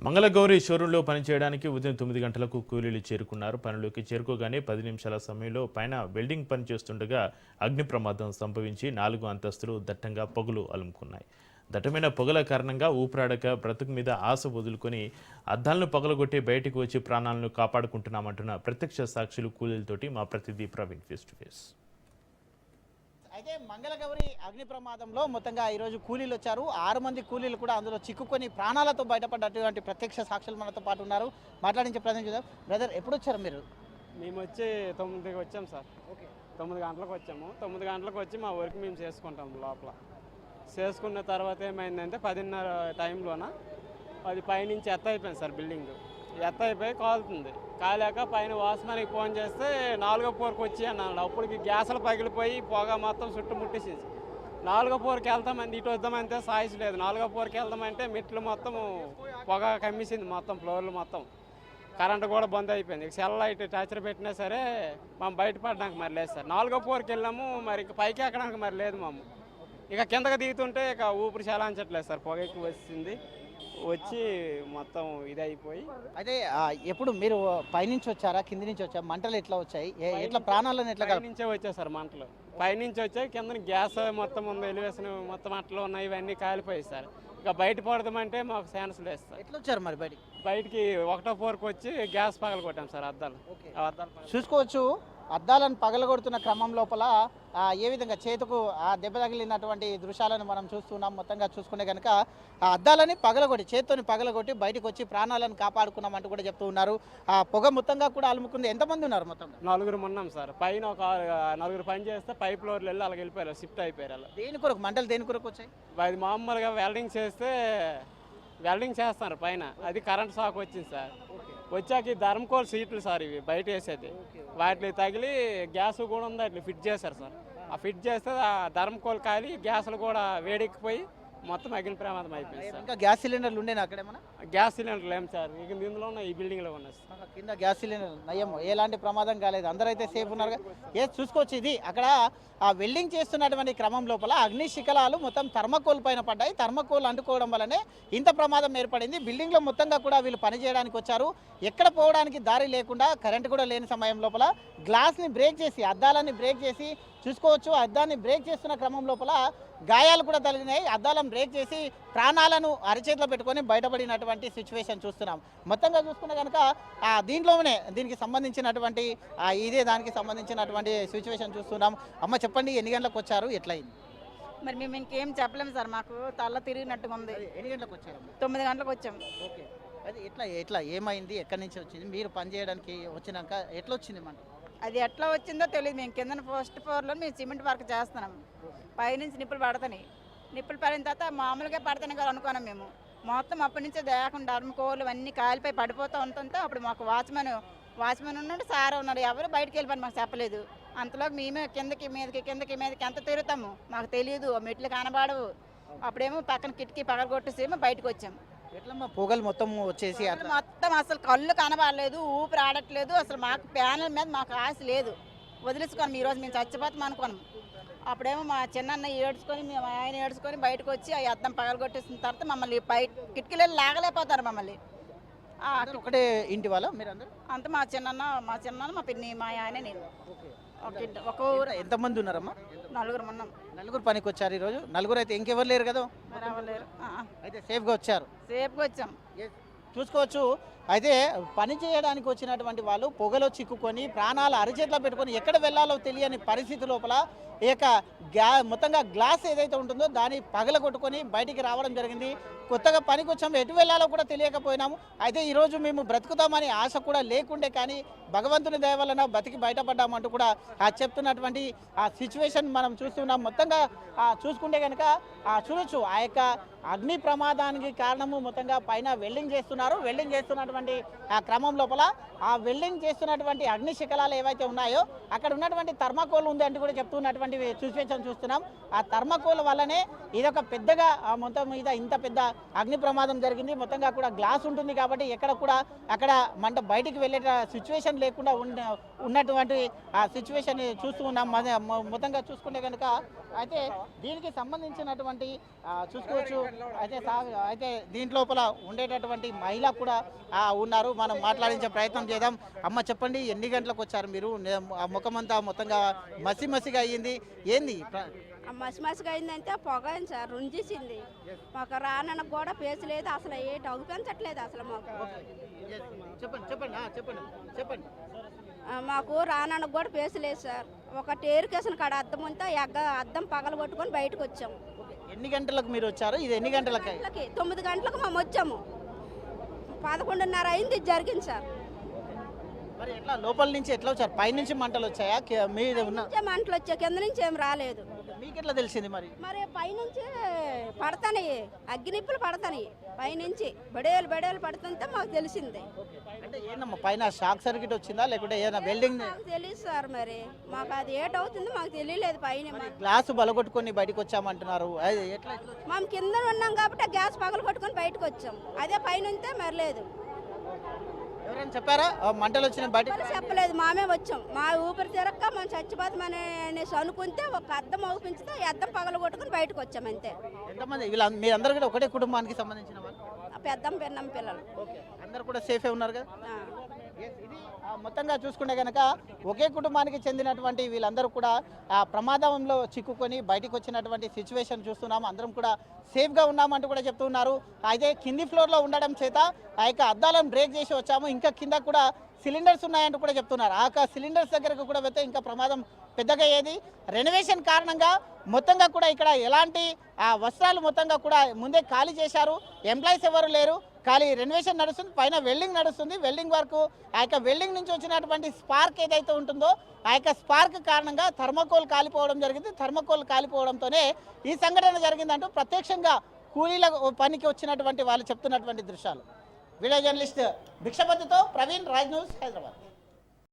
మంగళగౌరి షోరూంలో పనిచేయడానికి ఉదయం 9 గంటలకు కూలీలు చేరుకున్నారు. పనిలోకి చేరుకోగానే 10 నిమిషాల సమయంలో పైన వెల్డింగ్ పని చేస్తుండగా అగ్ని ప్రమాదం సంభవించి 4 అంతస్తులు దట్టంగా పొగలు అలుముకున్నాయి. దట్టమైన పొగల కారణంగా ఊపిరాడక బ్రతుకు మీద ఆశ వదులుకొని అద్దాలను పగలగొట్టి బయటకు వచ్చి ప్రాణాలను కాపాడుకుంటున్నామంటున్న ప్రత్యక్ష సాక్షులు కూలీలతోటి మా ప్రతినిధి ప్రవీణ్ ఫేస్ టు ఫేస్. అయితే మంగళగౌరి అగ్ని ప్రమాదంలో మొత్తంగా ఈరోజు కూలీలు వచ్చారు. 6 మంది కూలీలు కూడా అందులో చిక్కుకొని ప్రాణాలతో బయటపడ్డటువంటి ప్రత్యక్ష సాక్షులు మనతో పాటు ఉన్నారు. మాట్లాడించే ప్రయత్నం చేద్దాం. బ్రదర్, ఎప్పుడు వచ్చారు మీరు? మేము వచ్చి 9కి వచ్చాం సార్. ఓకే, 9 గంటలకు వచ్చాము. 9 గంటలకు వచ్చి మా వర్క్ మేము చేసుకుంటాం లోపల. చేసుకున్న తర్వాత ఏమైందంటే 10:30 టైంలోన అది పైనుంచి ఎత్త అయిపోయింది సార్. బిల్డింగ్ ఎత్త అయిపోయి కాలుతుంది. కాలేక పైన వాచ్మెన్కి ఫోన్ చేస్తే 4వ ఫ్లోర్కి వచ్చి అన్నాడు. అప్పటికి గ్యాసులు పగిలిపోయి పొగ మొత్తం చుట్టుముట్టేసేసి 4వ ఫ్లోర్కి వెళ్తామంటే ఇటు వద్దామంటే సాయిస్ లేదు. 4వ ఫ్లోర్కి వెళ్దామంటే మెట్లు మొత్తం పొగ కమ్మేసింది. మొత్తం ఫ్లోర్లు మొత్తం కరెంటు కూడా బంద్ అయిపోయింది. సెల్ లైట్ టచర్ పెట్టినా సరే మనం బయటపడడానికి మరి లేదు సార్. 4వ ఫ్లోర్కి వెళ్ళాము, మరి ఇక పైకి ఎక్కడానికి మరి లేదు మాము. ఇక కిందకి దిగుతుంటే ఇక ఊపిరి చలాంచట్లేదు సార్. పొగ ఎక్కువ వచ్చింది. వచ్చి మొత్తం ఇది అయిపోయి. అయితే ఎప్పుడు మీరు పైనుంచి వచ్చారా, కింది నుంచి వచ్చారా? మంటలు ఎట్లా వచ్చాయి? ఎట్లా ప్రాణాలను ఎట్లా పైనుంచే వచ్చాయి సార్ మంటలు. పైనుంచి వచ్చాయి, కింద గ్యాస్ మొత్తం ఉంది, ఎలివేషన్ మొత్తం అట్లా ఉన్నాయి, ఇవన్నీ కాలిపోయాయి సార్. ఇక బయట పడదామంటే మాకు ఛాన్స్ లేదు సార్. ఎట్లా వచ్చారు మరి బయటికి? బయటికి 1వ ఫ్లోర్కి వచ్చి గ్యాస్ పగల కొట్టాం సార్. అద్దాలు చూసుకోవచ్చు. అద్దాలను పగలగొడుతున్న క్రమం లోపల ఏ విధంగా చేతుకు ఆ దెబ్బ తగిలినటువంటి దృశ్యాలను మనం చూస్తున్నాం. మొత్తంగా చూసుకునే కనుక ఆ అద్దాలని పగలగొట్టి, చేత్తోని పగలగొట్టి బయటకు వచ్చి ప్రాణాలను కాపాడుకున్నామంటూ కూడా చెప్తూ ఉన్నారు. ఆ పొగ మొత్తంగా కూడా అలుముకుంది. ఎంతమంది ఉన్నారు మొత్తం? 4 ఉన్నాం సార్. పైన ఒక 4 పని చేస్తే పై ఫ్లోర్లు వెళ్ళి అలాగ వెళ్ళిపోయారు, షిఫ్ట్ అయిపోయారు. అలా దేని కొరకు మంటలు దేని కొరకు వచ్చాయి? అది మామూలుగా వెల్డింగ్ చేస్తే వెల్డింగ్ చేస్తున్నారు పైన. అది కరెంట్ షాక్ వచ్చింది సార్. వచ్చాక ధర్మకోల్ సీట్లు సార్, ఇవి బయట వేసేది. వాటిని తగిలి గ్యాస్ కూడా ఉంది, అట్లా ఫిట్ చేశారు సార్. ఆ ఫిట్ చేస్తే ఆ ధర్మకోల్ కాలి గ్యాసులు కూడా వేడెక్కిపోయి మొత్తం అగ్ని ప్రమాదం అయిపోయింది సార్. ఇంకా గ్యాస్ సిలిండర్లు ఉండేనా అక్కడేమన్నా? గ్యాస్ సిలిండర్లు ఏం సార్, ఇక ఇందులో ఉన్నాయి, ఈ బిల్డింగ్లో ఉన్నాయి సార్. కింద గ్యాస్ సిలిండర్ నయం, ఎలాంటి ప్రమాదం కాలేదు, అందరూ అయితే సేఫ్ ఉన్నారు. చూసుకోవచ్చు. ఇది అక్కడ ఆ వెల్డింగ్ చేస్తున్నటువంటి క్రమం లోపల అగ్ని శిఖలాలు మొత్తం థర్మకోల్ పైన పడ్డాయి. థర్మకోల్ అంటుకోవడం వల్లనే ఇంత ప్రమాదం ఏర్పడింది. బిల్డింగ్లో మొత్తంగా కూడా వీళ్ళు పని చేయడానికి వచ్చారు. ఎక్కడ పోవడానికి దారి లేకుండా, కరెంటు కూడా లేని సమయం లోపల గ్లాస్ని బ్రేక్ చేసి, అద్దాలని బ్రేక్ చేసి చూసుకోవచ్చు. అద్దాన్ని బ్రేక్ చేస్తున్న క్రమం లోపల గాయాలు కూడా తగిలినాయి. అద్దాలను బ్రేక్ చేసి ప్రాణాలను అరచేతిలో పెట్టుకొని బయటపడినటువంటి సిచ్యువేషన్ చూస్తున్నాం. మొత్తంగా చూసుకున్న కనుక దీంట్లోనే దీనికి సంబంధించినటువంటి దానికి సంబంధించినటువంటి సిచ్యువేషన్ చూస్తున్నాం. అమ్మ, చెప్పండి, ఎన్ని గంటలకు వచ్చారు, ఎట్లయింది? మరి మేము ఇంకేం చెప్పలేము సార్, మాకు తల్ల తిరిగినట్టుగా ఉంది. ఎన్ని గంటలకు వచ్చారు? 9 గంటలకు వచ్చాము. ఓకే, అది ఎట్లా ఏమైంది, ఎక్కడి నుంచి వచ్చింది? మీరు పని చేయడానికి వచ్చినాక ఎట్లా వచ్చింది మంట? అది ఎట్లా వచ్చిందో తెలియదు. మేము కింద ఫస్ట్ ఫ్లోర్లో మేము సిమెంట్ వర్క్ చేస్తున్నాం. పైనుంచి నిప్పులు పడతాయి. నిప్పులు పడిన తర్వాత మామూలుగా పడతాయి కదా అనుకున్నాం మేము. మొత్తం అప్పటి నుంచి దేకుండా ధర్మకోలు అన్నీ కాలిపోయి పడిపోతూ ఉంటుంటే అప్పుడు మాకు వాచ్మెన్ ఉన్నాడు, సార్ ఉన్నాడు. ఎవరు బయటకు వెళ్ళిపోయి మాకు చెప్పలేదు. అంతలోకి మేమే కిందకి మీదకి ఎంత తిరుగుతాము మాకు తెలియదు. మెట్లు కనబడవు. అప్పుడేమో పక్కన కిటికీ పగలగొట్టేసి బయటకు వచ్చాము. ఎట్లమ్మా పొగలు మొత్తం వచ్చేసి? మొత్తం అసలు కళ్ళు కనబడలేదు, ఊపిరి ఆడట్లేదు. అసలు మాకు ప్యానల్ మీద మాకు ఆశ లేదు. వదిలేసుకొని ఈరోజు మేము చచ్చిపోతాం అనుకున్నాం. అప్పుడేమో మా చిన్న ఏడ్చుకొని, మేము ఆయన ఏడ్చుకొని బయటకు వచ్చి ఆ అద్దం పగలగొట్టేసిన తర్వాత మమ్మల్ని కిటికీలో లాగలేకపోతారు మమ్మల్ని. ఒకటే ఇంటి వాళ్ళ మీరందరూ? అంత మా చిన్న మా పిన్ని, మా ఆయన, నేను. ఒక ఊరు. ఎంతమంది ఉన్నారమ్మా? 4 ఉన్నాం. 4 పనికి వచ్చారు ఈరోజు? 4 అయితే ఇంకెవరు లేరు కదా? లేరు. అయితే సేఫ్గా వచ్చారు. సేఫ్గా వచ్చాం. చూసుకోవచ్చు. అయితే పని చేయడానికి వచ్చినటువంటి వాళ్ళు పొగలో చిక్కుకొని ప్రాణాలు అరచేతిలో పెట్టుకొని ఎక్కడ వెళ్ళాలో తెలియని పరిస్థితి లోపల మొత్తంగా గ్లాస్ ఏదైతే ఉంటుందో దాన్ని పగల కొట్టుకొని బయటికి రావడం జరిగింది. కొత్తగా పనికి వచ్చాము, ఎటు వెళ్ళాలో కూడా తెలియకపోయినాము. అయితే ఈరోజు మేము బ్రతుకుతామని ఆశ కూడా లేకుండే, కానీ భగవంతుని దయ వలన బతికి బయటపడ్డామంటూ కూడా చెప్తున్నటువంటి ఆ సిచ్యువేషన్ మనం చూస్తున్నాం. మొత్తంగా చూసుకుంటే కనుక చూడొచ్చు, ఆ యొక్క అగ్ని ప్రమాదానికి కారణము మొత్తంగా పైన వెల్డింగ్ చేస్తున్నారు. వెల్డింగ్ చేస్తున్నటువంటి ఆ క్రమం లోపల ఆ వెల్డింగ్ చేస్తున్నటువంటి అగ్ని శిఖలాలు ఏవైతే ఉన్నాయో అక్కడ ఉన్నటువంటి థర్మాకోల్ ఉంది అంటూ కూడా చెప్తున్నటువంటి ఉన్నటువంటి సిచ్యువేషన్ చూస్తున్నాం. ఆ థర్మాకోల్ వల్లనే ఇదొక పెద్దగా మొత్తం మీద ఇంత పెద్ద అగ్ని ప్రమాదం జరిగింది. మొత్తంగా కూడా గ్లాస్ ఉంటుంది కాబట్టి ఎక్కడ కూడా అక్కడ మంట బయటికి వెళ్ళే సిచ్యువేషన్ లేకుండా ఉన్నటువంటి ఆ సిచ్యువేషన్ చూస్తూ ఉన్నాం. మొత్తంగా చూసుకుంటే కనుక అయితే దీనికి సంబంధించినటువంటి చూసుకోవచ్చు. అయితే దీంట్లోపల ఉండేటటువంటి మహిళ కూడా ఉన్నారు. మనం మాట్లాడించే ప్రయత్నం చేద్దాం. అమ్మ చెప్పండి, ఎన్ని గంటలకు వచ్చారు మీరు? ముఖమంతా మొత్తంగా మసిగా అయ్యింది, ఏంది? మసిమసిగా అయిందంటే పొగ అయింది సార్, రుంజేసింది. మాకు రానకు కూడా పేసు లేదు, అసలు ఏ అగుపించట్లేదు అసలు మాకు. చెప్పండి. మాకు రానకు కూడా పేసు లేదు సార్. ఒక టేరుకేసిన కాడ అద్దం ఉంటే అద్దం పగలు కొట్టుకొని బయటకు వచ్చాము. ఎన్ని గంటలకు మీరు వచ్చారు? ఇది ఎన్ని గంటలకి? 9 గంటలకు మేము వచ్చాము. 11:30 అయింది జరిగింది సార్. మరి ఎట్లా లోపల నుంచి ఎట్లా వచ్చారు? పైనుంచి మంటలు వచ్చాయా? మీద ఉన్న మంటలు వచ్చాయి, కింద నుంచి ఏం రాలేదు. మీకు ఎట్లా తెలిసింది? మరి పైనుంచి పడతాయి, అగ్గినిప్పులు పడతాయి పైనుంచి బడేలు పడుతుంటే మాకు తెలిసింది. అంటే ఏందమ్మా, పైన షాక్ సర్క్యూట్ వచ్చిందా లేకుంటే ఏదైనా వెల్డింగ్? మాకు తెలియదు సార్, మరి మాకు అది ఏటవుతుందో మాకు తెలియలేదు. పైన గ్లాసు బలగొట్టుకొని బయటకు వచ్చామంటున్నారు. ఎట్లా? మేము కింద ఉన్నాం కాబట్టి గ్యాస్ పగలు కొట్టుకొని బయటకు వచ్చాం. అదే పైన ఉంటే మరి లేదు. ఎవరైనా చెప్పారా మంటలు వచ్చిన బయట? చెప్పలేదు, మామే వచ్చాం. మా ఊపిరి తిరక్క మనం చచ్చిపోతామని అనేసి అనుకుంటే ఒక అద్దం అవుపించితే ఈ అద్దం పగలు కొట్టుకుని బయటకు వచ్చాం అంతే. ఎంతమంది మీరందరూ కూడా ఒకటే కుటుంబానికి సంబంధించిన వాళ్ళు? పెద్దం పిన్నం పిల్లలు అందరు కూడా సేఫే ఉన్నారు కదా? ఇది మొత్తంగా చూసుకుంటే కనుక ఒకే కుటుంబానికి చెందినటువంటి వీళ్ళందరూ కూడా ఆ ప్రమాదంలో చిక్కుకొని బయటకు వచ్చినటువంటి సిచ్యువేషన్ చూస్తున్నాము. అందరం కూడా సేఫ్గా ఉన్నామంటూ కూడా చెప్తున్నారు. అయితే కింది ఫ్లోర్లో ఉండడం చేత ఆ యొక్క అద్దాలను బ్రేక్ చేసి వచ్చాము. ఇంకా కింద కూడా సిలిండర్స్ ఉన్నాయంటూ కూడా చెప్తున్నారు. ఆ సిలిండర్స్ దగ్గరకు కూడా వెళ్తే ఇంకా ప్రమాదం పెద్దగా అయ్యేది. రెనోవేషన్ కారణంగా మొత్తంగా కూడా ఇక్కడ ఎలాంటి వస్త్రాలు మొత్తంగా కూడా ముందే ఖాళీ చేశారు. ఎంప్లాయీస్ ఎవరు లేరు, ఖాళీ రెనోవేషన్ నడుస్తుంది. పైన వెల్డింగ్ నడుస్తుంది. వెల్డింగ్ వరకు ఆ యొక్క వెల్డింగ్ నుంచి వచ్చినటువంటి స్పార్క్ ఏదైతే ఉంటుందో ఆ యొక్క స్పార్క్ కారణంగా థర్మాకోల్ కాలిపోవడం జరిగింది. థర్మాకోల్ కాలిపోవడంతోనే ఈ సంఘటన జరిగిందంటూ ప్రత్యక్షంగా కూలీల పనికి వచ్చినటువంటి వాళ్ళు చెప్తున్నటువంటి దృశ్యాలు. వీడియో జర్నలిస్ట్ భిక్షపతితో ప్రవీణ్, రాజ్ న్యూస్, హైదరాబాద్.